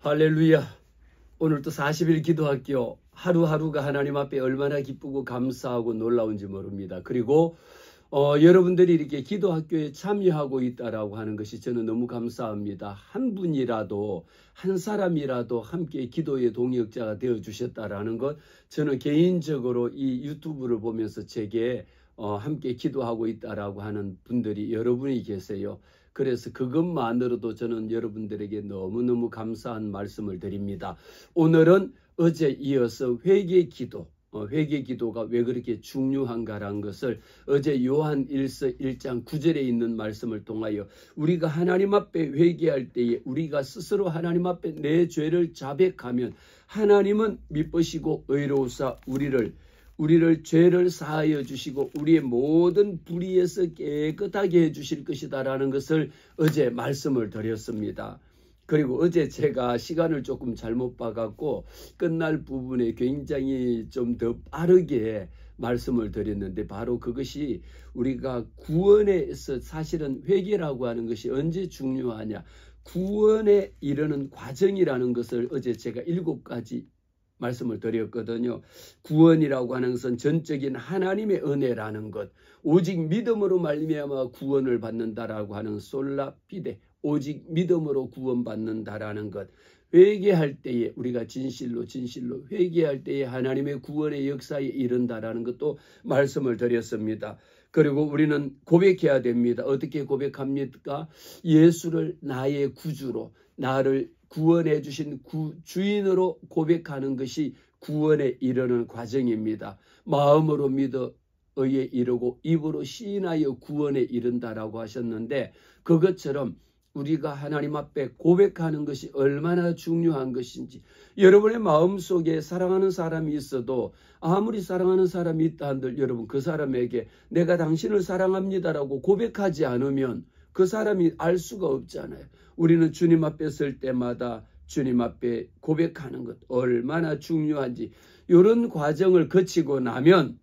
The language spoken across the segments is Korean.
할렐루야. 오늘도 40일 기도학교 하루하루가 하나님 앞에 얼마나 기쁘고 감사하고 놀라운지 모릅니다. 그리고 여러분들이 이렇게 기도학교에 참여하고 있다라고 하는 것이 저는 너무 감사합니다. 한 분이라도 한 사람이라도 함께 기도의 동역자가 되어 주셨다라는 것, 저는 개인적으로 이 유튜브를 보면서 제게 함께 기도하고 있다라고 하는 분들이 여러분이 계세요. 그래서 그것만으로도 저는 여러분들에게 너무너무 감사한 말씀을 드립니다. 오늘은 어제 이어서 회개기도, 회개기도가 왜 그렇게 중요한가라는 것을 어제 요한 1장 9절에 있는 말씀을 통하여 우리가 하나님 앞에 회개할 때에 우리가 스스로 하나님 앞에 내 죄를 자백하면 하나님은 미쁘시고 의로우사 우리를 죄를 사하여 주시고 우리의 모든 불의에서 깨끗하게 해주실 것이다라는 것을 어제 말씀을 드렸습니다. 그리고 어제 제가 시간을 조금 잘못 봐갖고 끝날 부분에 굉장히 좀 더 빠르게 말씀을 드렸는데, 바로 그것이 우리가 구원에서 사실은 회개라고 하는 것이 언제 중요하냐, 구원에 이르는 과정이라는 것을 어제 제가 7가지 말씀을 드렸거든요. 구원이라고 하는 것은 전적인 하나님의 은혜라는 것, 오직 믿음으로 말미암아 구원을 받는다라고 하는 솔라피데, 오직 믿음으로 구원받는다라는 것, 회개할 때에 우리가 진실로 회개할 때에 하나님의 구원의 역사에 이른다라는 것도 말씀을 드렸습니다. 그리고 우리는 고백해야 됩니다. 어떻게 고백합니까? 예수를 나의 구주로, 나를 구원해 주신 주인으로 고백하는 것이 구원에 이르는 과정입니다. 마음으로 믿어 의에 이르고 입으로 시인하여 구원에 이른다라고 하셨는데, 그것처럼 우리가 하나님 앞에 고백하는 것이 얼마나 중요한 것인지, 여러분의 마음속에 사랑하는 사람이 있어도 아무리 사랑하는 사람이 있다 한들 여러분 그 사람에게 내가 당신을 사랑합니다라고 고백하지 않으면 그 사람이 알 수가 없잖아요. 우리는 주님 앞에 설 때마다 주님 앞에 고백하는 것 얼마나 중요한지, 이런 과정을 거치고 나면,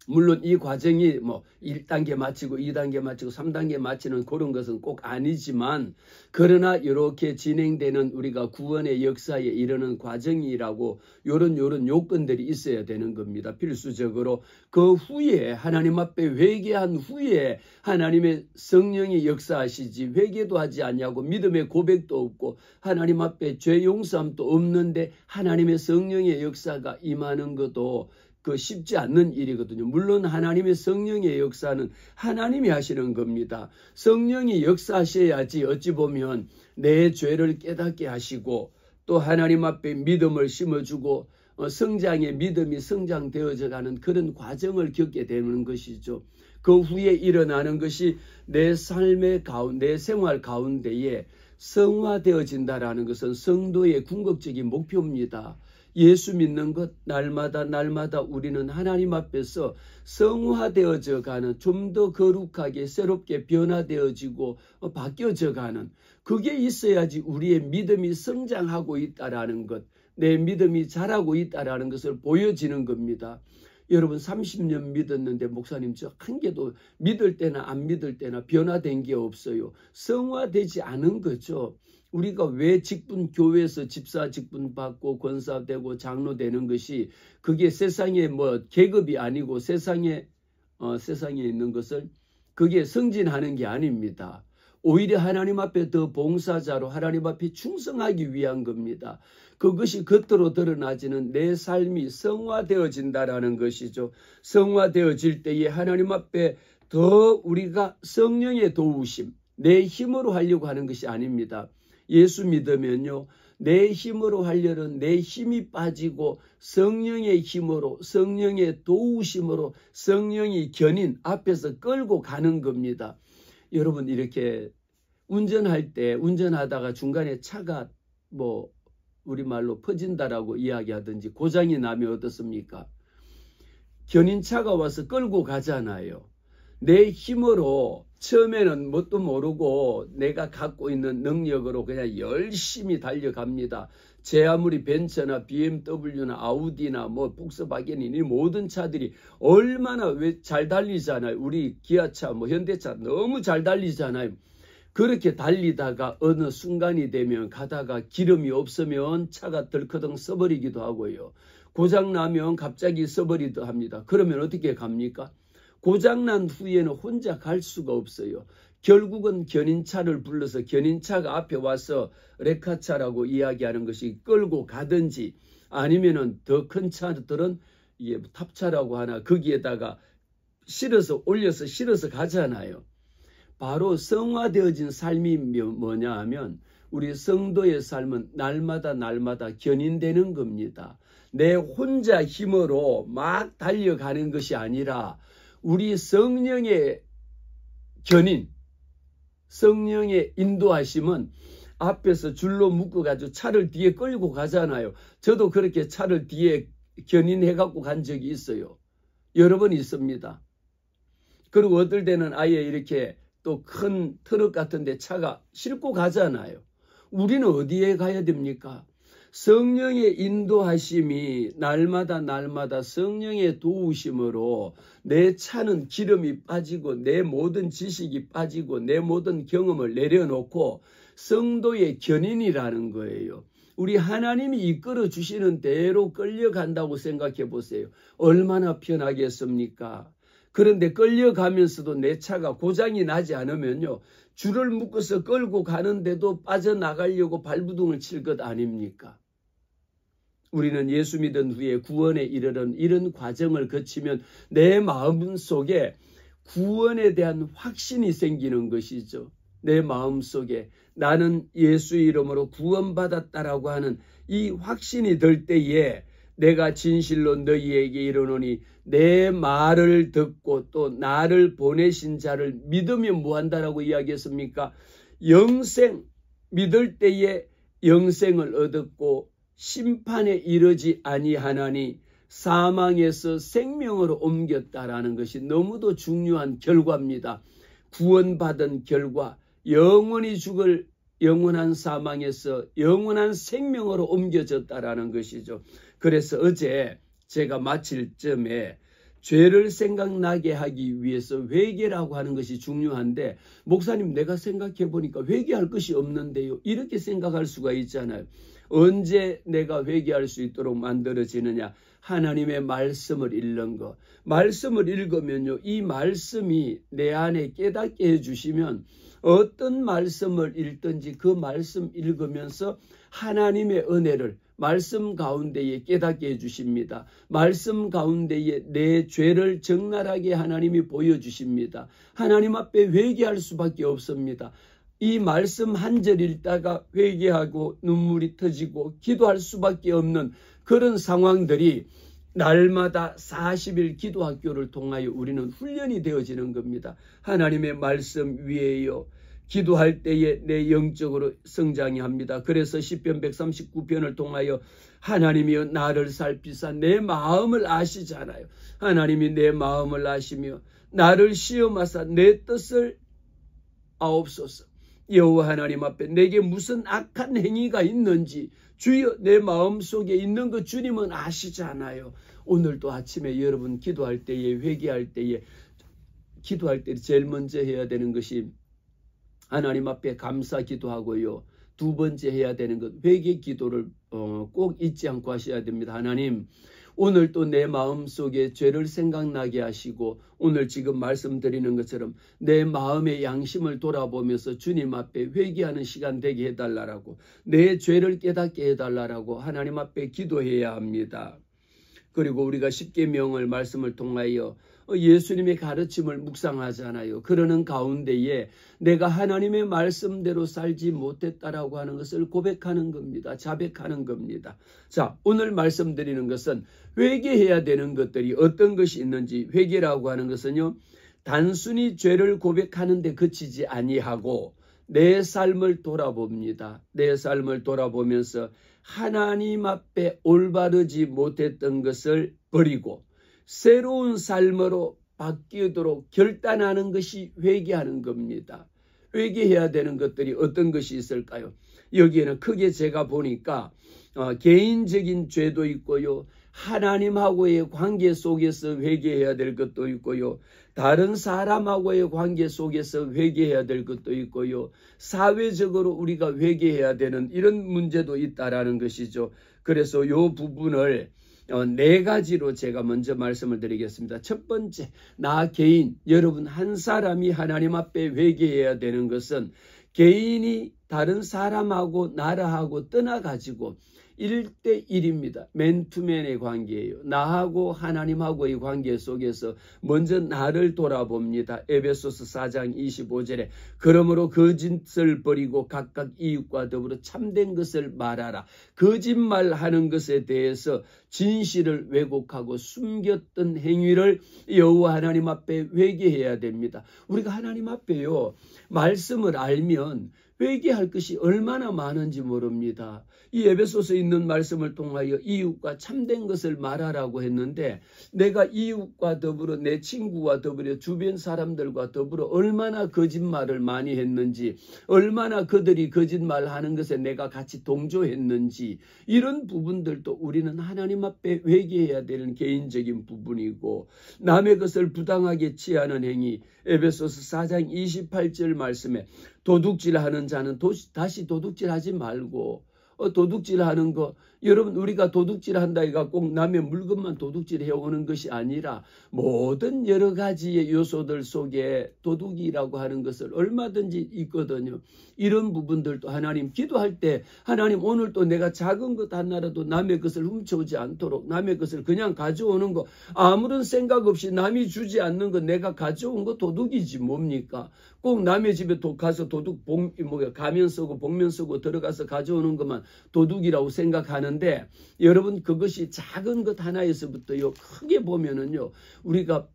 물론 이 과정이 1단계 마치고 2단계 마치고 3단계 마치는 그런 것은 꼭 아니지만, 그러나 이렇게 진행되는 우리가 구원의 역사에 이르는 과정이라고 요런 요건들이 있어야 되는 겁니다. 필수적으로 그 후에 하나님 앞에 회개한 후에 하나님의 성령이 역사하시지, 회개도 하지 않냐고 믿음의 고백도 없고 하나님 앞에 죄 용서함도 없는데 하나님의 성령의 역사가 임하는 것도 쉽지 않는 일이거든요. 물론 하나님의 성령의 역사는 하나님이 하시는 겁니다. 성령이 역사하셔야지 어찌 보면 내 죄를 깨닫게 하시고 또 하나님 앞에 믿음을 심어주고 성장의 믿음이 성장되어져 가는 그런 과정을 겪게 되는 것이죠. 그 후에 일어나는 것이 내 삶의 가운데, 내 생활 가운데에 성화되어진다라는 것은 성도의 궁극적인 목표입니다. 예수 믿는 것, 날마다 우리는 하나님 앞에서 성화되어져 가는, 좀 더 거룩하게 새롭게 변화되어지고 바뀌어져 가는, 그게 있어야지 우리의 믿음이 성장하고 있다라는 것, 내 믿음이 자라고 있다라는 것을 보여지는 겁니다. 여러분 30년 믿었는데 목사님 저 한 개도 믿을 때나 안 믿을 때나 변화된 게 없어요. 성화되지 않은 거죠. 우리가 왜 교회에서 집사 직분 받고 권사 되고 장로 되는 것이, 그게 세상에 계급이 아니고 세상에 있는 것을 그게 승진하는 게 아닙니다. 오히려 하나님 앞에 더 봉사자로 하나님 앞에 충성하기 위한 겁니다. 그것이 겉으로 드러나지는 내 삶이 성화되어진다라는 것이죠. 성화되어질 때에 하나님 앞에 더 우리가 성령의 도우심, 내 힘으로 하려고 하는 것이 아닙니다. 예수 믿으면요, 내 힘으로 하려는 내 힘이 빠지고 성령의 힘으로, 성령의 도우심으로 성령이 견인 앞에서 끌고 가는 겁니다. 여러분 이렇게 운전하다가 중간에 차가 우리말로 퍼진다라고 이야기하든지 고장이 나면 어떻습니까? 견인차가 와서 끌고 가잖아요. 내 힘으로 처음에는 뭣도 모르고 내가 갖고 있는 능력으로 그냥 열심히 달려갑니다. 제 아무리 벤츠나 BMW나 아우디나 폭스바겐이 이 모든 차들이 얼마나 잘 달리잖아요. 우리 기아차 현대차 너무 잘 달리잖아요. 그렇게 달리다가 어느 순간이 되면 가다가 기름이 없으면 차가 덜커덩 써버리기도 하고요. 고장나면 갑자기 써버리기도 합니다. 그러면 어떻게 갑니까? 고장난 후에는 혼자 갈 수가 없어요. 결국은 견인차를 불러서 견인차가 앞에 와서 레카차라고 이야기하는 것이 끌고 가든지 아니면은 더 큰 차들은 이게 탑차라고 하나 거기에다가 실어서 올려서 실어서 가잖아요. 바로 성화되어진 삶이 뭐냐 하면 우리 성도의 삶은 날마다 견인되는 겁니다. 내 혼자 힘으로 막 달려가는 것이 아니라 우리 성령의 견인, 성령의 인도하심은 앞에서 줄로 묶어가지고 차를 뒤에 끌고 가잖아요. 저도 그렇게 차를 뒤에 견인해갖고 간 적이 있어요. 여러 번 있습니다. 그리고 어떨 때는 아예 이렇게 또 큰 트럭 같은데 차가 싣고 가잖아요. 우리는 어디에 가야 됩니까? 성령의 인도하심이 날마다 성령의 도우심으로 내 차는 기름이 빠지고 내 모든 지식이 빠지고 내 모든 경험을 내려놓고 성도의 견인이라는 거예요. 우리 하나님이 이끌어 주시는 대로 끌려간다고 생각해 보세요. 얼마나 편하겠습니까? 그런데 끌려가면서도 내 차가 고장이 나지 않으면요. 줄을 묶어서 끌고 가는데도 빠져나가려고 발부둥을 칠 것 아닙니까? 우리는 예수 믿은 후에 구원에 이르는 이런 과정을 거치면 내 마음 속에 구원에 대한 확신이 생기는 것이죠. 내 마음 속에 나는 예수 이름으로 구원받았다라고 하는 이 확신이 들 때에 내가 진실로 너희에게 이르노니 내 말을 듣고 또 나를 보내신 자를 믿으면 뭐한다라고 이야기했습니까? 영생, 믿을 때에 영생을 얻었고 심판에 이르지 아니하나니 사망에서 생명으로 옮겼다라는 것이 너무도 중요한 결과입니다. 구원받은 결과, 영원히 죽을 영원한 사망에서 영원한 생명으로 옮겨졌다라는 것이죠. 그래서 어제 제가 마칠 점에 죄를 생각나게 하기 위해서 회개라고 하는 것이 중요한데 목사님 내가 생각해 보니까 회개할 것이 없는데요. 이렇게 생각할 수가 있잖아요. 언제 내가 회개할 수 있도록 만들어지느냐. 하나님의 말씀을 읽는 것. 말씀을 읽으면요. 이 말씀이 내 안에 깨닫게 해주시면 어떤 말씀을 읽든지 그 말씀 읽으면서 하나님의 은혜를 말씀 가운데에 깨닫게 해주십니다. 말씀 가운데에 내 죄를 적나라하게 하나님이 보여주십니다. 하나님 앞에 회개할 수밖에 없습니다. 이 말씀 한 절 읽다가 회개하고 눈물이 터지고 기도할 수밖에 없는 그런 상황들이 날마다 40일 기도학교를 통하여 우리는 훈련이 되어지는 겁니다. 하나님의 말씀 위에요. 기도할 때에 내 영적으로 성장이 합니다. 그래서 시편 139편을 통하여 하나님이여 나를 살피사 내 마음을 아시잖아요. 하나님이 내 마음을 아시며 나를 시험하사 내 뜻을 아옵소서. 여호와 하나님 앞에 내게 무슨 악한 행위가 있는지 주여 내 마음속에 있는 것 주님은 아시잖아요. 오늘도 아침에 여러분 기도할 때에 회개할 때에 기도할 때 제일 먼저 해야 되는 것이 하나님 앞에 감사 기도하고요. 두 번째 해야 되는 것 회개 기도를 꼭 잊지 않고 하셔야 됩니다. 하나님 오늘 또 내 마음속에 죄를 생각나게 하시고 오늘 지금 말씀드리는 것처럼 내 마음의 양심을 돌아보면서 주님 앞에 회개하는 시간 되게 해달라고 내 죄를 깨닫게 해달라고 하나님 앞에 기도해야 합니다. 그리고 우리가 십계명을 말씀을 통하여 예수님의 가르침을 묵상하잖아요. 그러는 가운데에 내가 하나님의 말씀대로 살지 못했다라고 하는 것을 고백하는 겁니다. 자백하는 겁니다. 자, 오늘 말씀드리는 것은 회개해야 되는 것들이 어떤 것이 있는지 회개라고 하는 것은요. 단순히 죄를 고백하는 데 그치지 아니하고 내 삶을 돌아봅니다. 내 삶을 돌아보면서 하나님 앞에 올바르지 못했던 것을 버리고 새로운 삶으로 바뀌도록 결단하는 것이 회개하는 겁니다. 회개해야 되는 것들이 어떤 것이 있을까요? 여기에는 크게 제가 보니까 개인적인 죄도 있고요. 하나님하고의 관계 속에서 회개해야 될 것도 있고요. 다른 사람하고의 관계 속에서 회개해야 될 것도 있고요. 사회적으로 우리가 회개해야 되는 이런 문제도 있다라는 것이죠. 그래서 이 부분을 네 가지로 제가 먼저 말씀을 드리겠습니다. 첫 번째, 나 개인, 여러분 한 사람이 하나님 앞에 회개해야 되는 것은 개인이 다른 사람하고 나라하고 떠나가지고 1대1입니다. 맨투맨의 관계예요. 나하고 하나님하고의 관계 속에서 먼저 나를 돌아봅니다. 에베소서 4장 25절에 그러므로 거짓을 버리고 각각 이웃과 더불어 참된 것을 말하라. 거짓말하는 것에 대해서 진실을 왜곡하고 숨겼던 행위를 여호와 하나님 앞에 회개해야 됩니다. 우리가 하나님 앞에요, 말씀을 알면 회개할 것이 얼마나 많은지 모릅니다. 이 에베소서에 있는 말씀을 통하여 이웃과 참된 것을 말하라고 했는데, 내가 이웃과 더불어 내 친구와 더불어 주변 사람들과 더불어 얼마나 거짓말을 많이 했는지, 얼마나 그들이 거짓말하는 것에 내가 같이 동조했는지, 이런 부분들도 우리는 하나님 앞에 회개해야 되는 개인적인 부분이고, 남의 것을 부당하게 취하는 행위, 에베소서 4장 28절 말씀에 도둑질하는 자는 다시 도둑질하지 말고, 도둑질하는 거, 여러분 우리가 도둑질한다 이가 꼭 남의 물건만 도둑질해 오는 것이 아니라 모든 여러 가지의 요소들 속에 도둑이라고 하는 것을 얼마든지 있거든요. 이런 부분들도 하나님 기도할 때, 하나님 오늘 또 내가 작은 것 하나라도 남의 것을 훔쳐오지 않도록, 남의 것을 그냥 가져오는 거, 아무런 생각 없이 남이 주지 않는 거 내가 가져온 거 도둑이지 뭡니까? 꼭 남의 집에 가서 도둑 가면 쓰고 복면 쓰고 들어가서 가져오는 것만 도둑이라고 생각하는데, 여러분 그것이 작은 것 하나에서부터요 크게 보면은요 우리가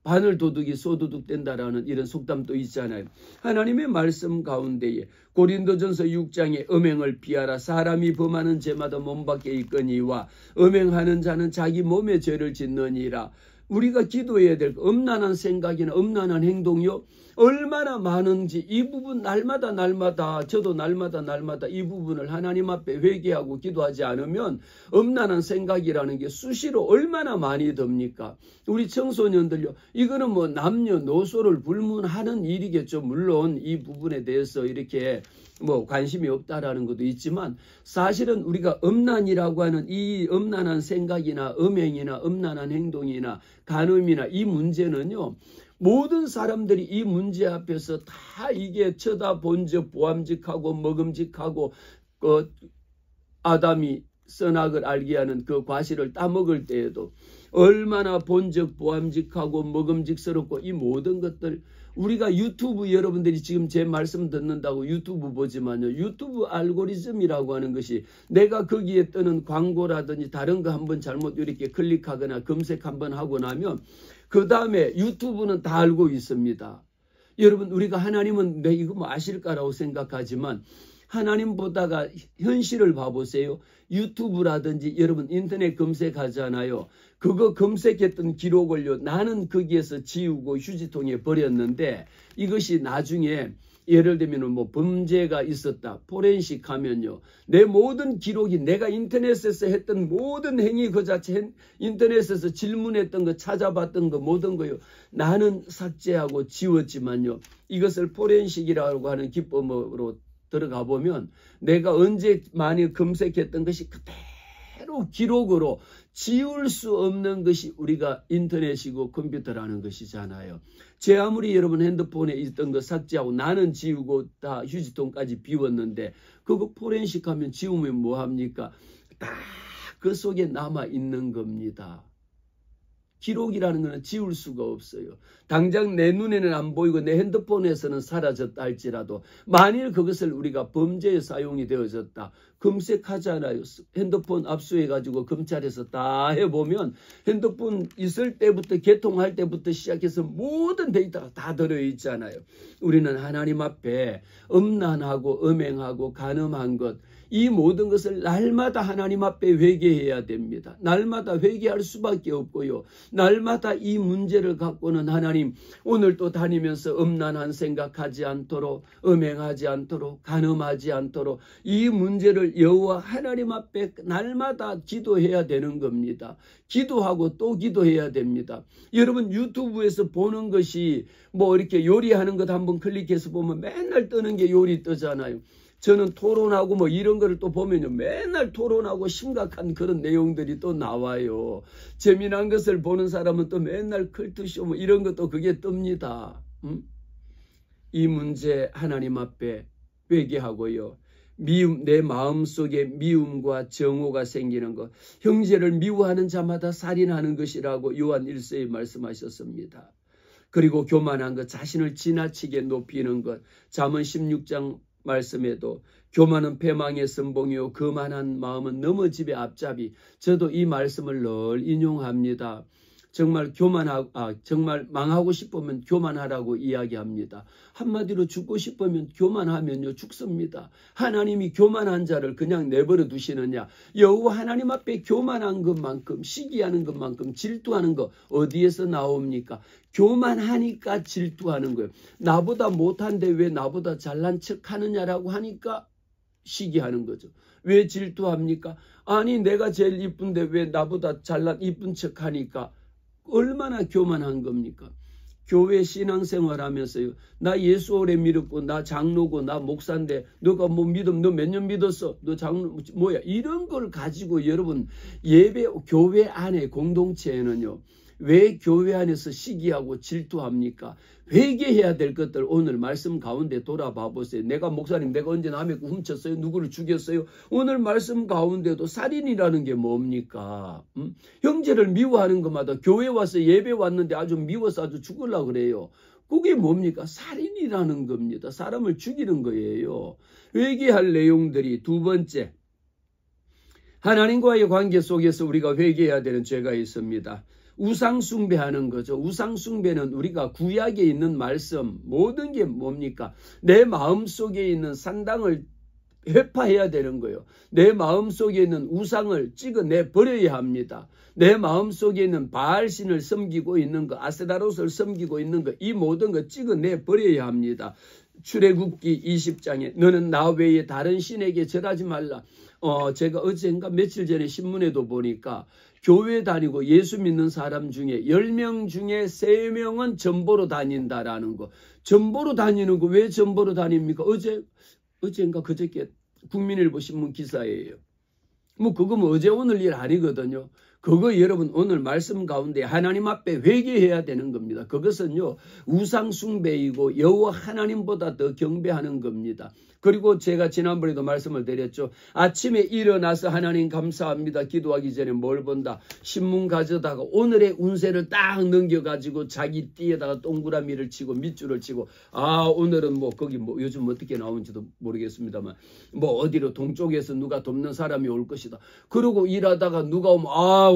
바늘 도둑이 소도둑 된다라는 이런 속담도 있잖아요. 하나님의 말씀 가운데에 고린도전서 6장에 음행을 피하라. 사람이 범하는 죄마다 몸 밖에 있거니와 음행하는 자는 자기 몸에 죄를 짓느니라. 우리가 기도해야 될 음란한 생각이나 음란한 행동이요 얼마나 많은지, 이 부분 날마다 저도 날마다 이 부분을 하나님 앞에 회개하고 기도하지 않으면 음란한 생각이라는 게 수시로 얼마나 많이 듭니까? 우리 청소년들요, 이거는 뭐 남녀노소를 불문하는 일이겠죠. 물론 이 부분에 대해서 이렇게 뭐 관심이 없다라는 것도 있지만, 사실은 우리가 음란이라고 하는 이 음란한 생각이나 음행이나 음란한 행동이나 간음이나 이 문제는요, 모든 사람들이 이 문제 앞에서 다 이게 쳐다본즉 보암직하고 먹음직하고 아담이 선악을 알게 하는 그 과실을 따먹을 때에도 얼마나 본즉 보암직하고 먹음직스럽고, 이 모든 것들 우리가 유튜브, 여러분들이 지금 제 말씀 듣는다고 유튜브 보지만요, 유튜브 알고리즘이라고 하는 것이 내가 거기에 뜨는 광고라든지 다른 거 한번 잘못 이렇게 클릭하거나 검색 한번 하고 나면 그 다음에 유튜브는 다 알고 있습니다. 여러분 우리가 하나님은 내 이거 뭐 아실까라고 생각하지만, 하나님 보다가 현실을 봐보세요. 유튜브라든지 여러분 인터넷 검색하잖아요. 그거 검색했던 기록을요 나는 거기에서 지우고 휴지통에 버렸는데, 이것이 나중에 예를 들면 뭐 범죄가 있었다, 포렌식 하면요, 내 모든 기록이 내가 인터넷에서 했던 모든 행위 그 자체, 인터넷에서 질문했던 거 찾아봤던 거 모든 거요 나는 삭제하고 지웠지만요, 이것을 포렌식이라고 하는 기법으로 들어가 보면 내가 언제 많이 검색했던 것이 그대로 기록으로 지울 수 없는 것이 우리가 인터넷이고 컴퓨터라는 것이잖아요. 제 아무리 여러분 핸드폰에 있던 거 삭제하고 나는 지우고 다 휴지통까지 비웠는데, 그거 포렌식 하면 지우면 뭐합니까? 다 그 속에 남아 있는 겁니다. 기록이라는 것은 지울 수가 없어요. 당장 내 눈에는 안 보이고 내 핸드폰에서는 사라졌다 할지라도, 만일 그것을 우리가 범죄에 사용이 되어졌다, 검색하잖아요. 핸드폰 압수해가지고 검찰에서 다 해보면 핸드폰 있을 때부터, 개통할 때부터 시작해서 모든 데이터가 다 들어있잖아요. 우리는 하나님 앞에 음란하고 음행하고 간음한 것, 이 모든 것을 날마다 하나님 앞에 회개해야 됩니다. 날마다 회개할 수밖에 없고요. 날마다 이 문제를 갖고는 하나님 오늘 또 다니면서 음란한 생각하지 않도록, 음행하지 않도록, 간음하지 않도록 이 문제를 여호와 하나님 앞에 날마다 기도해야 되는 겁니다. 기도하고 또 기도해야 됩니다. 여러분 유튜브에서 보는 것이 뭐 이렇게 요리하는 것 한번 클릭해서 보면 맨날 뜨는 게 요리 뜨잖아요. 저는 토론하고 뭐 이런 거를 또 보면요. 맨날 토론하고 심각한 그런 내용들이 또 나와요. 재미난 것을 보는 사람은 또 맨날 컬투쇼 뭐 이런 것도 그게 뜹니다. 이 문제 하나님 앞에 회개하고요. 미움, 내 마음속에 미움과 정오가 생기는 것, 형제를 미워하는 자마다 살인하는 것이라고 요한 1서에 말씀하셨습니다. 그리고 교만한 것, 자신을 지나치게 높이는 것, 잠언 16장 말씀에도 교만은 패망의 선봉이요 거만한 마음은 넘어집의 앞잡이. 저도 이 말씀을 늘 인용합니다. 정말 정말 망하고 싶으면 교만하라고 이야기합니다. 한마디로 죽고 싶으면 교만하면요 죽습니다. 하나님이 교만한 자를 그냥 내버려 두시느냐? 여호와 하나님 앞에 교만한 것만큼, 시기하는 것만큼, 질투하는 것 어디에서 나옵니까? 교만하니까 질투하는 거예요. 나보다 못한데 왜 나보다 잘난 척 하느냐라고 하니까 시기하는 거죠. 왜 질투합니까? 아니 내가 제일 이쁜데 왜 나보다 잘난 이쁜 척 하니까. 얼마나 교만한 겁니까? 교회 신앙생활 하면서요. 나 예수 오래 믿었고 나 장로고 나 목사인데 너가 뭐 믿음 너 몇 년 믿었어? 너 장로 뭐야? 이런 걸 가지고 여러분 예배 교회 안에 공동체에는요. 왜 교회 안에서 시기하고 질투합니까? 회개해야 될 것들 오늘 말씀 가운데 돌아봐 보세요. 내가 목사님 내가 언제 남의 거 훔쳤어요? 누구를 죽였어요? 오늘 말씀 가운데도 살인이라는 게 뭡니까? 형제를 미워하는 것마다 교회 와서 예배 왔는데 아주 미워서 아주 죽으려고 그래요. 그게 뭡니까? 살인이라는 겁니다. 사람을 죽이는 거예요. 회개할 내용들이 두 번째, 하나님과의 관계 속에서 우리가 회개해야 되는 죄가 있습니다. 우상 숭배하는 거죠. 우상 숭배는 우리가 구약에 있는 말씀 모든 게 뭡니까? 내 마음속에 있는 산당을 회파해야 되는 거예요. 내 마음속에 있는 우상을 찍어내 버려야 합니다. 내 마음속에 있는 바알신을 섬기고 있는 거, 아세다롯을 섬기고 있는 거, 이 모든 거 찍어내 버려야 합니다. 출애굽기 20장에 너는 나 외에 다른 신에게 절하지 말라. 제가 어젠가 며칠 전에 신문에도 보니까 교회 다니고 예수 믿는 사람 중에 10명 중에 3명은 전보로 다닌다라는 거. 전보로 다니는 거 왜 전보로 다닙니까? 어젠가 그저께 국민일보 신문 기사예요. 뭐 그거 뭐 어제 오늘 일 아니거든요. 그거 여러분 오늘 말씀 가운데 하나님 앞에 회개해야 되는 겁니다. 그것은요 우상 숭배이고 여호와 하나님보다 더 경배하는 겁니다. 그리고 제가 지난번에도 말씀을 드렸죠. 아침에 일어나서 하나님 감사합니다. 기도하기 전에 뭘 본다? 신문 가져다가 오늘의 운세를 딱 넘겨가지고 자기 띠에다가 동그라미를 치고 밑줄을 치고 오늘은 뭐 거기 뭐 요즘 어떻게 나오는지도 모르겠습니다만 뭐 어디로 동쪽에서 누가 돕는 사람이 올 것이다. 그러고 일하다가 누가 오면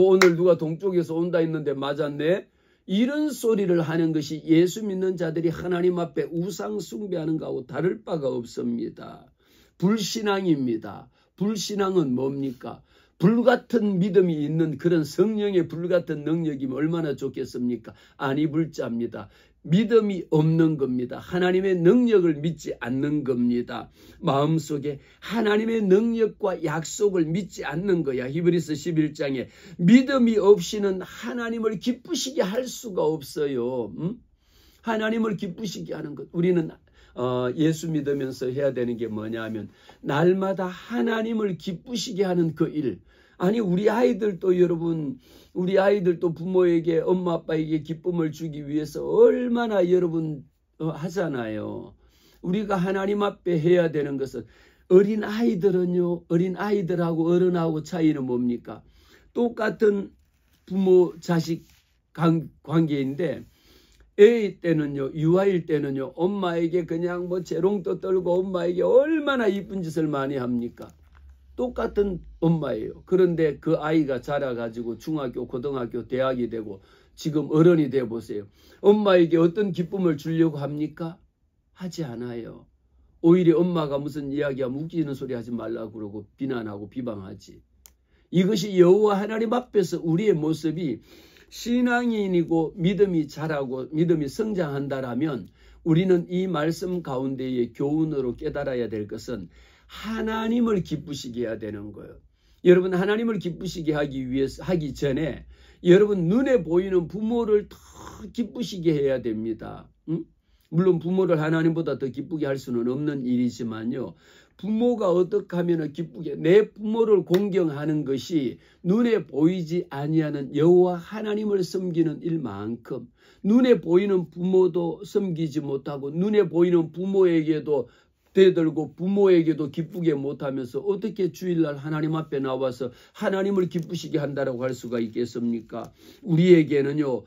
오늘 누가 동쪽에서 온다 했는데 맞았네. 이런 소리를 하는 것이 예수 믿는 자들이 하나님 앞에 우상 숭배하는 것하고 다를 바가 없습니다. 불신앙입니다. 불신앙은 뭡니까? 불같은 믿음이 있는 그런 성령의 불같은 능력이면 얼마나 좋겠습니까? 아니 불자입니다. 믿음이 없는 겁니다. 하나님의 능력을 믿지 않는 겁니다. 마음속에 하나님의 능력과 약속을 믿지 않는 거야. 히브리서 11장에 믿음이 없이는 하나님을 기쁘시게 할 수가 없어요. 하나님을 기쁘시게 하는 것. 우리는 예수 믿으면서 해야 되는 게 뭐냐 하면 날마다 하나님을 기쁘시게 하는 그 일. 아니 우리 아이들도 여러분 우리 아이들도 부모에게 엄마 아빠에게 기쁨을 주기 위해서 얼마나 여러분 하잖아요. 우리가 하나님 앞에 해야 되는 것은 어린 아이들은요. 어린 아이들하고 어른하고 차이는 뭡니까? 똑같은 부모 자식 관계인데 애 때는요. 유아일 때는요. 엄마에게 그냥 뭐 재롱도 떨고 엄마에게 얼마나 이쁜 짓을 많이 합니까? 똑같은 엄마예요. 그런데 그 아이가 자라가지고 중학교, 고등학교, 대학이 되고 지금 어른이 돼 보세요. 엄마에게 어떤 기쁨을 주려고 합니까? 하지 않아요. 오히려 엄마가 무슨 이야기하면 웃기는 소리 하지 말라고 그러고 비난하고 비방하지. 이것이 여호와 하나님 앞에서 우리의 모습이 신앙인이고 믿음이 자라고 믿음이 성장한다라면 우리는 이 말씀 가운데의 교훈으로 깨달아야 될 것은 하나님을 기쁘시게 해야 되는 거예요. 여러분, 하나님을 기쁘시게 하기 전에 여러분 눈에 보이는 부모를 더 기쁘시게 해야 됩니다. 응? 물론 부모를 하나님보다 더 기쁘게 할 수는 없는 일이지만요. 부모가 어떻게 하면 기쁘게 내 부모를 공경하는 것이 눈에 보이지 아니하는 여호와 하나님을 섬기는 일만큼 눈에 보이는 부모도 섬기지 못하고 눈에 보이는 부모에게도 대들고 부모에게도 기쁘게 못하면서 어떻게 주일날 하나님 앞에 나와서 하나님을 기쁘시게 한다라고 할 수가 있겠습니까? 우리에게는요,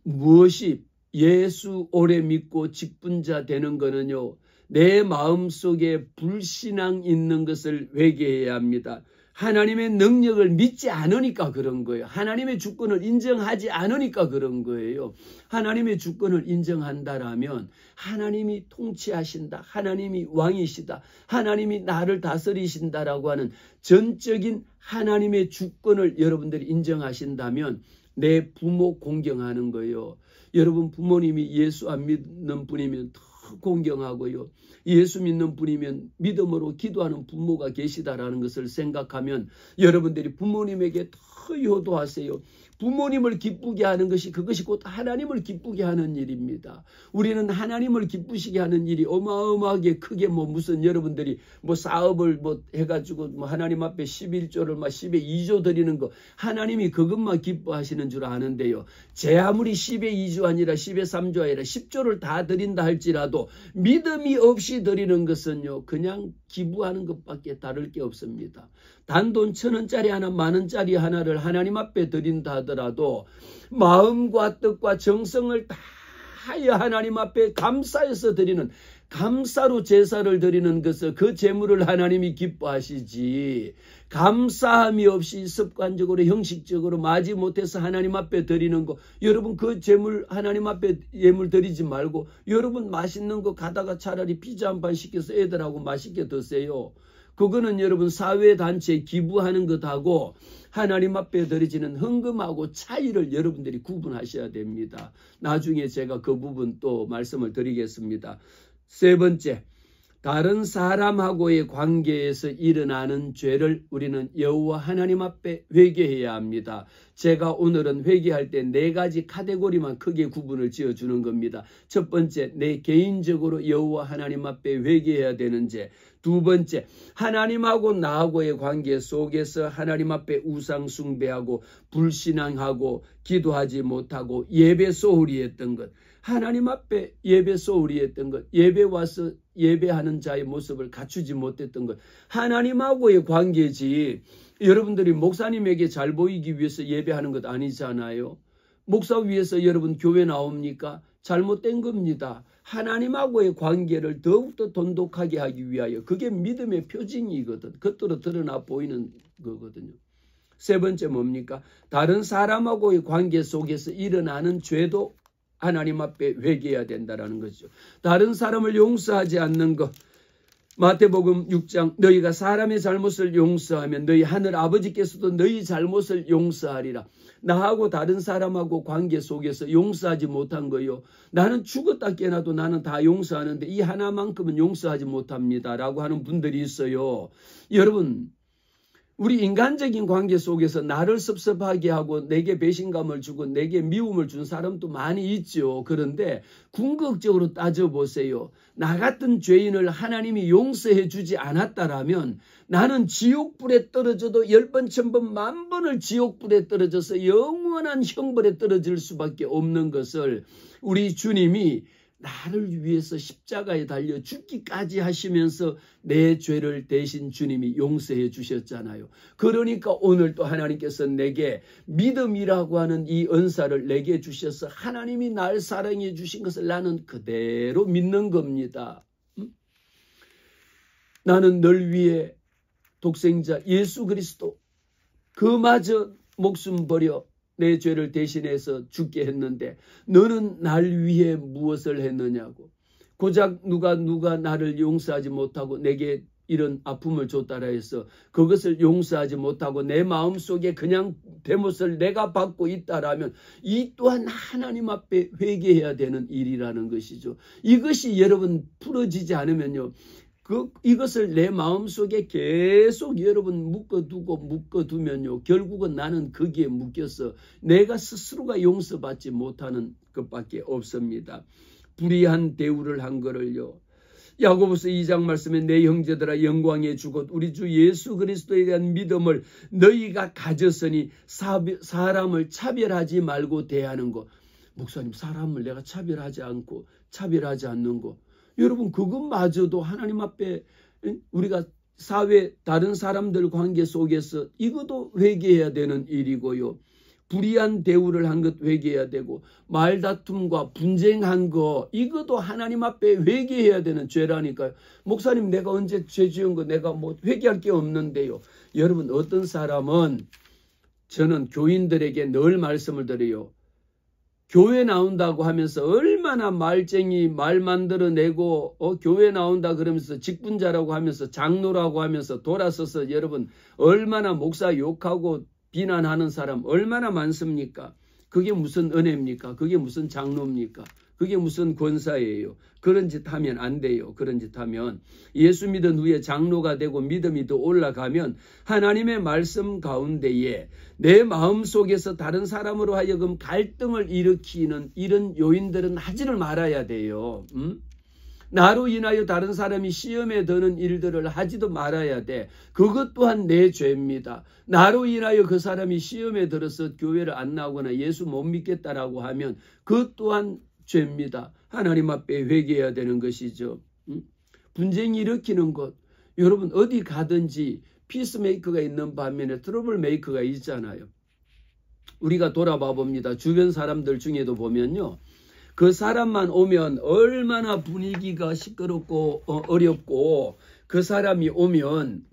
무엇이 예수 오래 믿고 직분자 되는 거는요, 내 마음속에 불신앙 있는 것을 회개해야 합니다. 하나님의 능력을 믿지 않으니까 그런 거예요. 하나님의 주권을 인정하지 않으니까 그런 거예요. 하나님의 주권을 인정한다라면 하나님이 통치하신다. 하나님이 왕이시다. 하나님이 나를 다스리신다라고 하는 전적인 하나님의 주권을 여러분들이 인정하신다면 내 부모 공경하는 거예요. 여러분, 부모님이 예수 안 믿는 분이면 더 공경하고요. 예수 믿는 분이면 믿음으로 기도하는 부모가 계시다라는 것을 생각하면 여러분들이 부모님에게 더 효도하세요. 부모님을 기쁘게 하는 것이 그것이 곧 하나님을 기쁘게 하는 일입니다. 우리는 하나님을 기쁘시게 하는 일이 어마어마하게 크게 무슨 여러분들이 사업을 해가지고 하나님 앞에 11조를 10에 2조 드리는 거 하나님이 그것만 기뻐하시는 줄 아는데요. 제 아무리 10에 2조 아니라 10에 3조 아니라 10조를 다 드린다 할지라도 믿음이 없이 드리는 것은요 그냥 기부하는 것밖에 다를 게 없습니다. 단돈 1,000원짜리 하나 10,000원짜리 하나를 하나님 앞에 드린다 하더라도 마음과 뜻과 정성을 다하여 하나님 앞에 감사해서 드리는 감사로 제사를 드리는 것을 그 제물을 하나님이 기뻐하시지 감사함이 없이 습관적으로 형식적으로 마지 못해서 하나님 앞에 드리는 거 여러분 그 제물 하나님 앞에 예물 드리지 말고 여러분 맛있는 거 가다가 차라리 피자 한 판 시켜서 애들하고 맛있게 드세요. 그거는 여러분 사회단체에 기부하는 것하고 하나님 앞에 드려지는 헌금하고 차이를 여러분들이 구분하셔야 됩니다. 나중에 제가 그 부분 또 말씀을 드리겠습니다. 세 번째, 다른 사람하고의 관계에서 일어나는 죄를 우리는 여호와 하나님 앞에 회개해야 합니다. 제가 오늘은 회개할 때 4가지 카테고리만 크게 구분을 지어주는 겁니다. 첫 번째, 내 개인적으로 여호와 하나님 앞에 회개해야 되는 죄. 두 번째, 하나님하고 나하고의 관계 속에서 하나님 앞에 우상 숭배하고 불신앙하고 기도하지 못하고 예배 소홀히 했던 것. 하나님 앞에 예배 소홀히 했던 것. 예배 와서 예배하는 자의 모습을 갖추지 못했던 것. 하나님하고의 관계지 여러분들이 목사님에게 잘 보이기 위해서 예배하는 것 아니잖아요. 목사 위해서 여러분 교회 나옵니까? 잘못된 겁니다. 하나님하고의 관계를 더욱더 돈독하게 하기 위하여 그게 믿음의 표징이거든. 겉으로 드러나 보이는 거거든요. 세 번째 뭡니까? 다른 사람하고의 관계 속에서 일어나는 죄도 하나님 앞에 회개해야 된다는 거죠. 다른 사람을 용서하지 않는 것. 마태복음 6장 너희가 사람의 잘못을 용서하면 너희 하늘 아버지께서도 너희 잘못을 용서하리라. 나하고 다른 사람하고 관계 속에서 용서하지 못한 거요. 나는 죽었다 깨어나도 나는 다 용서하는데 이 하나만큼은 용서하지 못합니다. 라고 하는 분들이 있어요. 여러분, 우리 인간적인 관계 속에서 나를 섭섭하게 하고 내게 배신감을 주고 내게 미움을 준 사람도 많이 있죠. 그런데 궁극적으로 따져보세요. 나 같은 죄인을 하나님이 용서해 주지 않았다라면 나는 지옥불에 떨어져도 10번, 1000번, 10,000번을 지옥불에 떨어져서 영원한 형벌에 떨어질 수밖에 없는 것을 우리 주님이 나를 위해서 십자가에 달려 죽기까지 하시면서 내 죄를 대신 주님이 용서해 주셨잖아요. 그러니까 오늘 또 하나님께서 내게 믿음이라고 하는 이 은사를 내게 주셔서 하나님이 날 사랑해 주신 것을 나는 그대로 믿는 겁니다. 나는 널 위해 독생자 예수 그리스도 그마저 목숨 버려 내 죄를 대신해서 죽게 했는데 너는 날 위해 무엇을 했느냐고. 고작 누가 나를 용서하지 못하고 내게 이런 아픔을 줬다라 해서 그것을 용서하지 못하고 내 마음속에 그냥 대못을 내가 받고 있다라면 이 또한 하나님 앞에 회개해야 되는 일이라는 것이죠. 이것이 여러분 풀어지지 않으면요. 이것을 내 마음속에 계속 여러분 묶어두면요. 결국은 나는 거기에 묶여서 내가 스스로가 용서받지 못하는 것밖에 없습니다. 불의한 대우를 한 거를요. 야고보서 2장 말씀에 내 형제들아 영광의 주곧 우리 주 예수 그리스도에 대한 믿음을 너희가 가졌으니 사람을 차별하지 말고 대하는 것. 목사님, 사람을 내가 차별하지 않는 것. 여러분, 그것마저도 하나님 앞에 우리가 사회 다른 사람들 관계 속에서 이것도 회개해야 되는 일이고요. 불의한 대우를 한 것 회개해야 되고 말다툼과 분쟁한 거 이것도 하나님 앞에 회개해야 되는 죄라니까요. 목사님, 내가 언제 죄 지은 거 내가 뭐 회개할 게 없는데요. 여러분, 어떤 사람은 저는 교인들에게 늘 말씀을 드려요. 교회 나온다고 하면서 얼마나 말쟁이 말 만들어내고 교회 나온다 그러면서 직분자라고 하면서 장로라고 하면서 돌아서서 여러분 얼마나 목사 욕하고 비난하는 사람 얼마나 많습니까? 그게 무슨 은혜입니까? 그게 무슨 장로입니까? 그게 무슨 권사예요? 그런 짓 하면 안 돼요. 그런 짓 하면 예수 믿은 후에 장로가 되고 믿음이 더 올라가면 하나님의 말씀 가운데에 내 마음속에서 다른 사람으로 하여금 갈등을 일으키는 이런 요인들은 하지를 말아야 돼요. 나로 인하여 다른 사람이 시험에 드는 일들을 하지도 말아야 돼. 그것 또한 내 죄입니다. 나로 인하여 그 사람이 시험에 들어서 교회를 안 나오거나 예수 못 믿겠다라고 하면 그것 또한 죄입니다. 하나님 앞에 회개해야 되는 것이죠. 분쟁 일으키는 것. 여러분 어디 가든지 피스메이커가 있는 반면에 트러블 메이커가 있잖아요. 우리가 돌아봐 봅니다. 주변 사람들 중에도 보면요. 그 사람만 오면 얼마나 분위기가 시끄럽고 어렵고 그 사람이 오면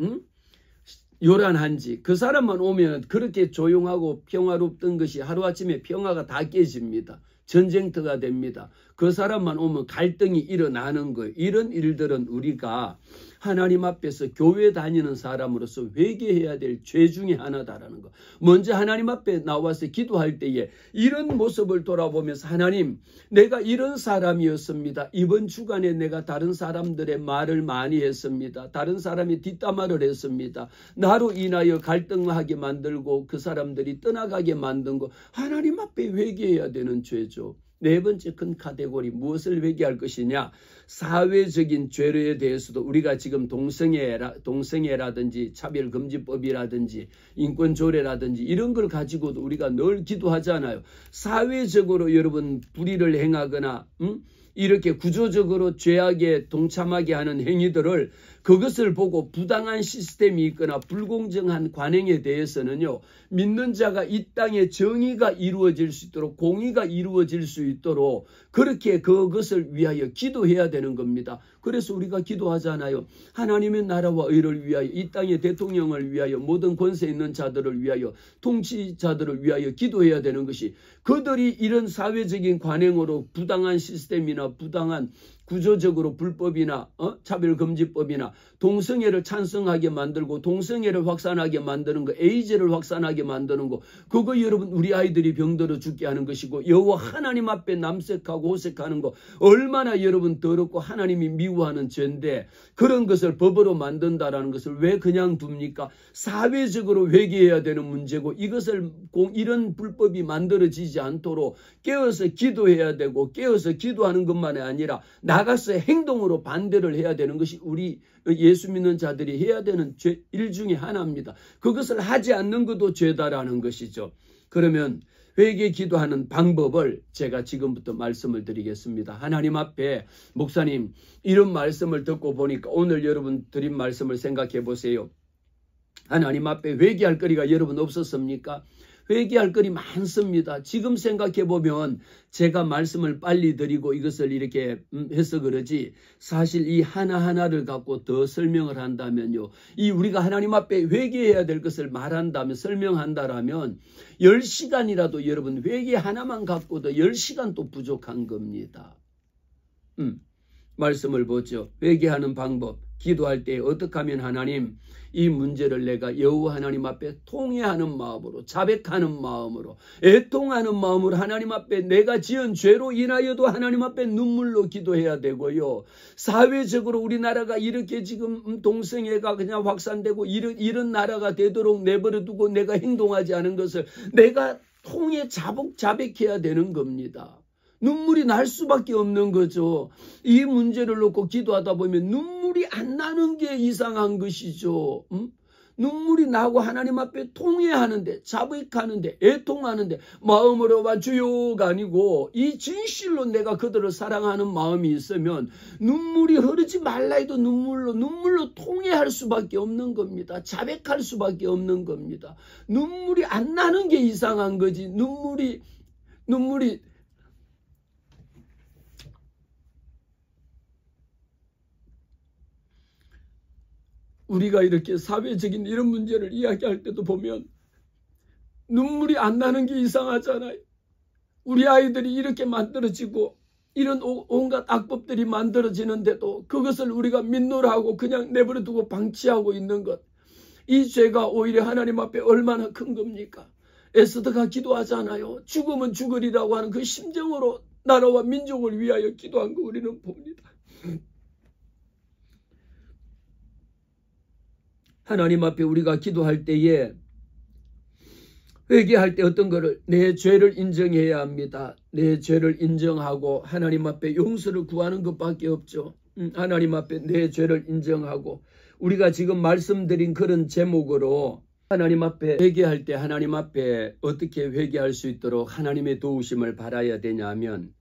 요란한지 그 사람만 오면 그렇게 조용하고 평화롭던 것이 하루아침에 평화가 다 깨집니다. 전쟁터가 됩니다. 그 사람만 오면 갈등이 일어나는 거예요. 이런 일들은 우리가 하나님 앞에서 교회 다니는 사람으로서 회개해야 될 죄 중에 하나다라는 거. 먼저 하나님 앞에 나와서 기도할 때에 이런 모습을 돌아보면서 하나님, 내가 이런 사람이었습니다. 이번 주간에 내가 다른 사람들의 말을 많이 했습니다. 다른 사람이 뒷담화를 했습니다. 나로 인하여 갈등하게 만들고 그 사람들이 떠나가게 만든 거 하나님 앞에 회개해야 되는 죄죠. 네 번째 큰 카테고리 무엇을 회개할 것이냐. 사회적인 죄에 대해서도 우리가 지금 동성애라든지 차별금지법이라든지 인권조례라든지 이런 걸 가지고도 우리가 늘 기도하잖아요. 사회적으로 여러분 불의를 행하거나 이렇게 구조적으로 죄악에 동참하게 하는 행위들을 그것을 보고 부당한 시스템이 있거나 불공정한 관행에 대해서는요. 믿는 자가 이 땅에 정의가 이루어질 수 있도록 공의가 이루어질 수 있도록 그렇게 그것을 위하여 기도해야 되는 겁니다. 그래서 우리가 기도하잖아요. 하나님의 나라와 의를 위하여 이 땅의 대통령을 위하여 모든 권세 있는 자들을 위하여 통치자들을 위하여 기도해야 되는 것이 그들이 이런 사회적인 관행으로 부당한 시스템이나 부당한 구조적으로 불법이나 차별금지법이나 동성애를 찬성하게 만들고 동성애를 확산하게 만드는 거, 에이즈를 확산하게 만드는 거, 그거 여러분 우리 아이들이 병들어 죽게 하는 것이고 여호와 하나님 앞에 남색하고 호색하는 거 얼마나 여러분 더럽고 하나님이 미워하는 죄인데 그런 것을 법으로 만든다라는 것을 왜 그냥 둡니까? 사회적으로 회개해야 되는 문제고 이것을 이런 불법이 만들어지지 않도록 깨어서 기도해야 되고 깨어서 기도하는 것만이 아니라 나가서 행동으로 반대를 해야 되는 것이 우리 예수 믿는 자들이 해야 되는 일 중에 하나입니다. 그것을 하지 않는 것도 죄다라는 것이죠. 그러면 회개 기도하는 방법을 제가 지금부터 말씀을 드리겠습니다. 하나님 앞에 목사님 이런 말씀을 듣고 보니까 오늘 여러분 드린 말씀을 생각해 보세요. 하나님 앞에 회개할 거리가 여러분 없었습니까? 회개할 거리 많습니다. 지금 생각해보면 제가 말씀을 빨리 드리고 이것을 이렇게 해서 그러지 사실 이 하나하나를 갖고 더 설명을 한다면요. 이 우리가 하나님 앞에 회개해야 될 것을 말한다면 설명한다라면 10시간이라도 여러분 회개 하나만 갖고도 10시간 또 부족한 겁니다. 말씀을 보죠. 회개하는 방법, 기도할 때 어떻게 하면 하나님 이 문제를 내가 여호와 하나님 앞에 통회하는 마음으로, 자백하는 마음으로, 애통하는 마음으로 하나님 앞에 내가 지은 죄로 인하여도 하나님 앞에 눈물로 기도해야 되고요. 사회적으로 우리나라가 이렇게 지금 동성애가 그냥 확산되고 이런 나라가 되도록 내버려두고 내가 행동하지 않은 것을 내가 통해 자백해야 되는 겁니다. 눈물이 날 수밖에 없는 거죠. 이 문제를 놓고 기도하다 보면 눈물이 안 나는 게 이상한 것이죠. 눈물이 나고 하나님 앞에 통회하는데, 자백하는데, 애통하는데 마음으로만 주요가 아니고 이 진실로 내가 그들을 사랑하는 마음이 있으면 눈물이 흐르지 말라 해도 눈물로 통회할 수밖에 없는 겁니다. 자백할 수밖에 없는 겁니다. 눈물이 안 나는 게 이상한 거지. 눈물이 우리가 이렇게 사회적인 이런 문제를 이야기할 때도 보면 눈물이 안 나는 게 이상하잖아요. 우리 아이들이 이렇게 만들어지고 이런 온갖 악법들이 만들어지는데도 그것을 우리가 민노하고 그냥 내버려두고 방치하고 있는 것. 이 죄가 오히려 하나님 앞에 얼마나 큰 겁니까? 에스더가 기도하잖아요. 죽으면 죽으리라고 하는 그 심정으로 나라와 민족을 위하여 기도한 거 우리는 봅니다. 하나님 앞에 우리가 기도할 때에 회개할 때 어떤 거를 내 죄를 인정해야 합니다. 내 죄를 인정하고 하나님 앞에 용서를 구하는 것밖에 없죠. 하나님 앞에 내 죄를 인정하고 우리가 지금 말씀드린 그런 제목으로 하나님 앞에 회개할 때 하나님 앞에 어떻게 회개할 수 있도록 하나님의 도우심을 바라야 되냐면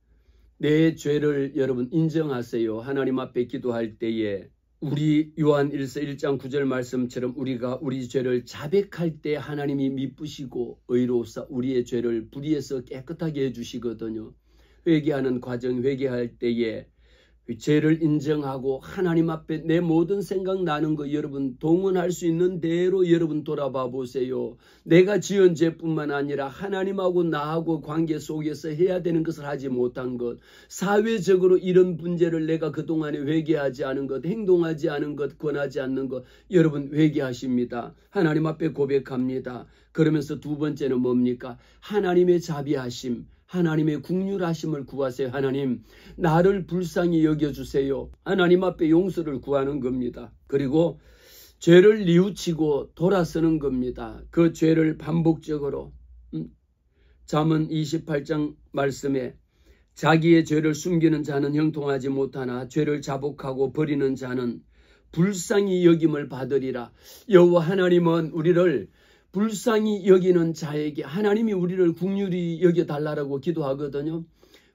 내 죄를 여러분 인정하세요. 하나님 앞에 기도할 때에 우리 요한 1서 1장 9절 말씀처럼 우리가 우리 죄를 자백할 때 하나님이 미쁘시고 의로우사 우리의 죄를 불의에서 깨끗하게 해주시거든요. 회개하는 과정, 회개할 때에 죄를 인정하고 하나님 앞에 내 모든 생각 나는 거 여러분 동원할 수 있는 대로 여러분 돌아봐 보세요. 내가 지은 죄뿐만 아니라 하나님하고 나하고 관계 속에서 해야 되는 것을 하지 못한 것, 사회적으로 이런 문제를 내가 그동안에 회개하지 않은 것, 행동하지 않은 것, 권하지 않는 것 여러분 회개하십니다. 하나님 앞에 고백합니다. 그러면서 두 번째는 뭡니까? 하나님의 자비하심, 하나님의 긍휼하심을 구하세요. 하나님 나를 불쌍히 여겨주세요. 하나님 앞에 용서를 구하는 겁니다. 그리고 죄를 뉘우치고 돌아서는 겁니다. 그 죄를 반복적으로 잠언 28장 말씀에 자기의 죄를 숨기는 자는 형통하지 못하나 죄를 자복하고 버리는 자는 불쌍히 여김을 받으리라. 여호와 하나님은 우리를 불쌍히 여기는 자에게 하나님이 우리를 긍휼히 여겨달라고 기도하거든요.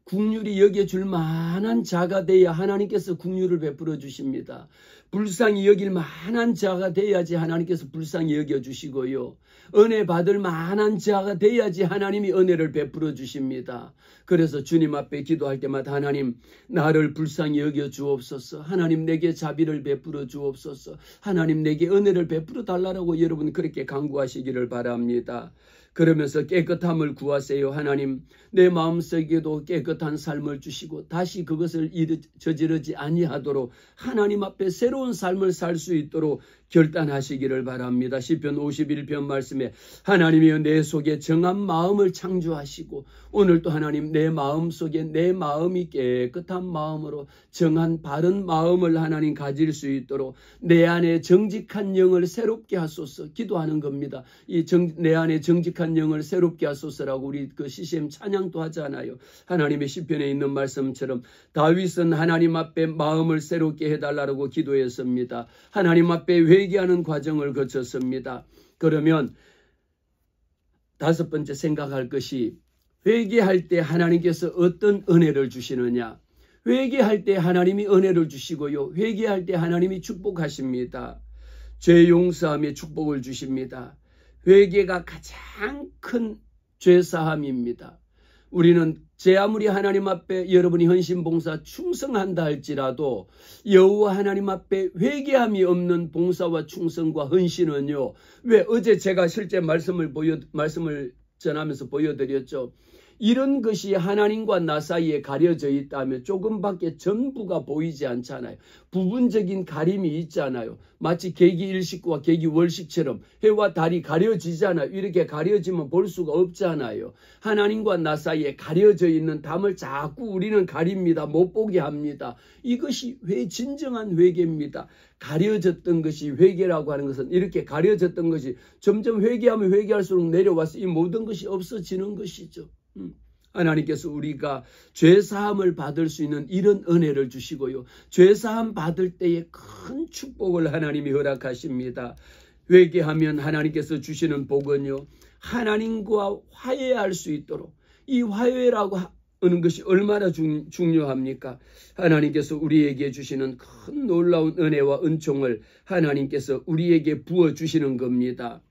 긍휼히 여겨줄 만한 자가 돼야 하나님께서 긍휼을 베풀어 주십니다. 불쌍히 여길 만한 자가 돼야지 하나님께서 불쌍히 여겨주시고요. 은혜 받을 만한 자가 돼야지 하나님이 은혜를 베풀어 주십니다. 그래서 주님 앞에 기도할 때마다 하나님 나를 불쌍히 여겨 주옵소서. 하나님 내게 자비를 베풀어 주옵소서. 하나님 내게 은혜를 베풀어 달라고 여러분 그렇게 간구하시기를 바랍니다. 그러면서 깨끗함을 구하세요. 하나님 내 마음속에도 깨끗한 삶을 주시고 다시 그것을 저지르지 아니하도록 하나님 앞에 새로운 삶을 살 수 있도록 결단하시기를 바랍니다. 시편 51편 말씀에 하나님이여 내 속에 정한 마음을 창조하시고 오늘도 하나님 내 마음 속에 내 마음이 깨끗한 마음으로 정한 바른 마음을 하나님 가질 수 있도록 내 안에 정직한 영을 새롭게 하소서 기도하는 겁니다. 내 안에 정직한 영을 새롭게 하소서라고 우리 그 CCM 찬양도 하잖아요. 하나님의 시편에 있는 말씀처럼 다윗은 하나님 앞에 마음을 새롭게 해달라고 기도했습니다. 하나님 앞에 회개하는 과정을 거쳤습니다. 그러면 다섯 번째 생각할 것이 회개할 때 하나님께서 어떤 은혜를 주시느냐. 회개할 때 하나님이 은혜를 주시고요. 회개할 때 하나님이 축복하십니다. 죄 용서함의 축복을 주십니다. 회개가 가장 큰 죄사함입니다. 우리는 제 아무리 하나님 앞에 여러분이 헌신봉사 충성한다 할지라도 여호와 하나님 앞에 회개함이 없는 봉사와 충성과 헌신은요. 왜 어제 제가 실제 말씀을 전하면서 보여드렸죠. 이런 것이 하나님과 나 사이에 가려져 있다면 조금밖에 전부가 보이지 않잖아요. 부분적인 가림이 있잖아요. 마치 계기일식과 계기월식처럼 해와 달이 가려지잖아요. 이렇게 가려지면 볼 수가 없잖아요. 하나님과 나 사이에 가려져 있는 담을 자꾸 우리는 가립니다. 못 보게 합니다. 이것이 진정한 회개입니다. 가려졌던 것이 회개라고 하는 것은 이렇게 가려졌던 것이 점점 회개하면 회개할수록 내려와서 이 모든 것이 없어지는 것이죠. 하나님께서 우리가 죄사함을 받을 수 있는 이런 은혜를 주시고요. 죄사함 받을 때에 큰 축복을 하나님이 허락하십니다. 회개하면 하나님께서 주시는 복은요. 하나님과 화해할 수 있도록, 이 화해라고 하는 것이 얼마나 중요합니까? 하나님께서 우리에게 주시는 큰 놀라운 은혜와 은총을 하나님께서 우리에게 부어주시는 겁니다.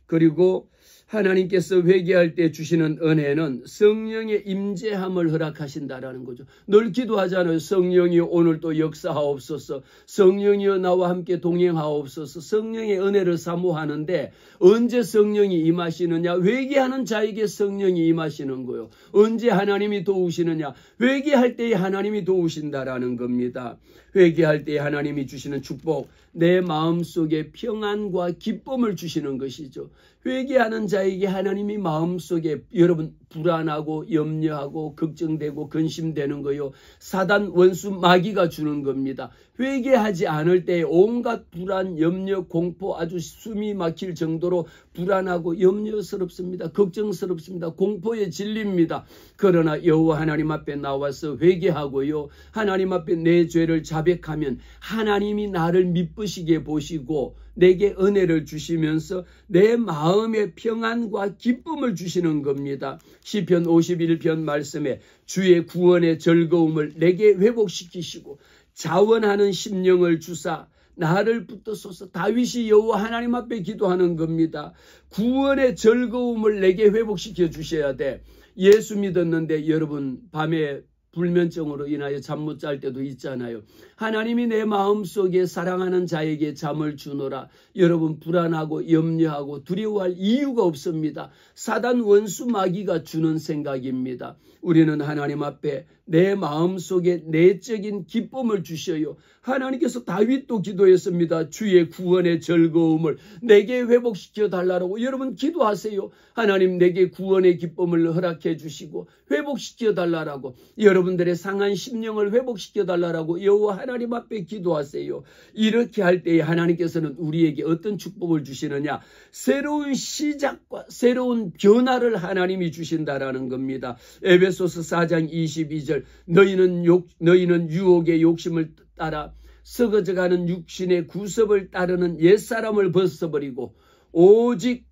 그리고 하나님께서 회개할 때 주시는 은혜는 성령의 임재함을 허락하신다라는 거죠. 늘 기도하잖아요. 성령이여 오늘도 역사하옵소서. 성령이여 나와 함께 동행하옵소서. 성령의 은혜를 사모하는데 언제 성령이 임하시느냐? 회개하는 자에게 성령이 임하시는 거예요. 언제 하나님이 도우시느냐? 회개할 때에 하나님이 도우신다라는 겁니다. 회개할 때에 하나님이 주시는 축복, 내 마음속에 평안과 기쁨을 주시는 것이죠. 회개하는 자에게 하나님이 마음속에 여러분 불안하고 염려하고 걱정되고 근심되는 거요. 사단 원수 마귀가 주는 겁니다. 회개하지 않을 때 온갖 불안, 염려, 공포 아주 숨이 막힐 정도로 불안하고 염려스럽습니다. 걱정스럽습니다. 공포에 질립니다. 그러나 여호와 하나님 앞에 나와서 회개하고요. 하나님 앞에 내 죄를 자백하면 하나님이 나를 미쁘시게 보시고 내게 은혜를 주시면서 내 마음의 평안과 기쁨을 주시는 겁니다. 시편 51편 말씀에 주의 구원의 즐거움을 내게 회복시키시고 자원하는 심령을 주사 나를 붙드소서. 다윗이 여호와 하나님 앞에 기도하는 겁니다. 구원의 즐거움을 내게 회복시켜 주셔야 돼. 예수 믿었는데 여러분 밤에 불면증으로 인하여 잠 못 잘 때도 있잖아요. 하나님이 내 마음속에 사랑하는 자에게 잠을 주노라. 여러분 불안하고 염려하고 두려워할 이유가 없습니다. 사단 원수 마귀가 주는 생각입니다. 우리는 하나님 앞에 내 마음속에 내적인 기쁨을 주셔요. 하나님께서 다윗도 기도했습니다. 주의 구원의 즐거움을 내게 회복시켜 달라고. 여러분 기도하세요. 하나님 내게 구원의 기쁨을 허락해 주시고 회복시켜 달라고. 여러분들의 상한 심령을 회복시켜 달라고 여호와 하나님 앞에 기도하세요. 이렇게 할 때에 하나님께서는 우리에게 어떤 축복을 주시느냐? 새로운 시작과 새로운 변화를 하나님이 주신다라는 겁니다. 에베소서 4장 22절 너희는 유혹의 욕심을 따라 썩어져가는 육신의 구습을 따르는 옛사람을 벗어버리고 오직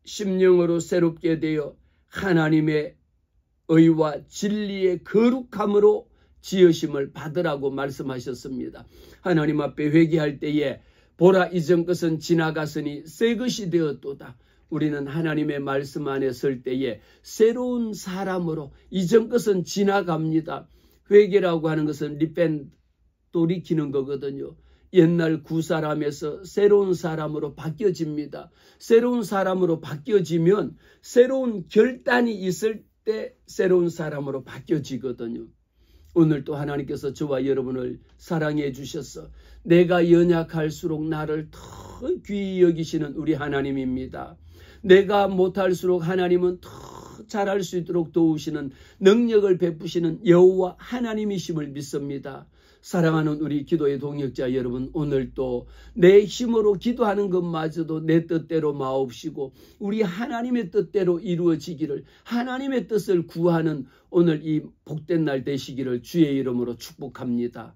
심령으로 새롭게 되어 하나님의 의와 진리의 거룩함으로 지으심을 받으라고 말씀하셨습니다. 하나님 앞에 회개할 때에 보라 이전 것은 지나갔으니 새 것이 되었도다. 우리는 하나님의 말씀 안에 설 때에 새로운 사람으로 이전 것은 지나갑니다. 회개라고 하는 것은 돌이키는 거거든요. 옛날 구사람에서 새로운 사람으로 바뀌어집니다. 새로운 사람으로 바뀌어지면 새로운 결단이 있을 때 새로운 사람으로 바뀌어지거든요. 오늘 또 하나님께서 저와 여러분을 사랑해 주셔서 내가 연약할수록 나를 더 귀히 여기시는 우리 하나님입니다. 내가 못할수록 하나님은 더 잘할 수 있도록 도우시는 능력을 베푸시는 여호와 하나님이심을 믿습니다. 사랑하는 우리 기도의 동역자 여러분, 오늘도 내 힘으로 기도하는 것마저도 내 뜻대로 마옵시고 우리 하나님의 뜻대로 이루어지기를, 하나님의 뜻을 구하는 오늘 이 복된 날 되시기를 주의 이름으로 축복합니다.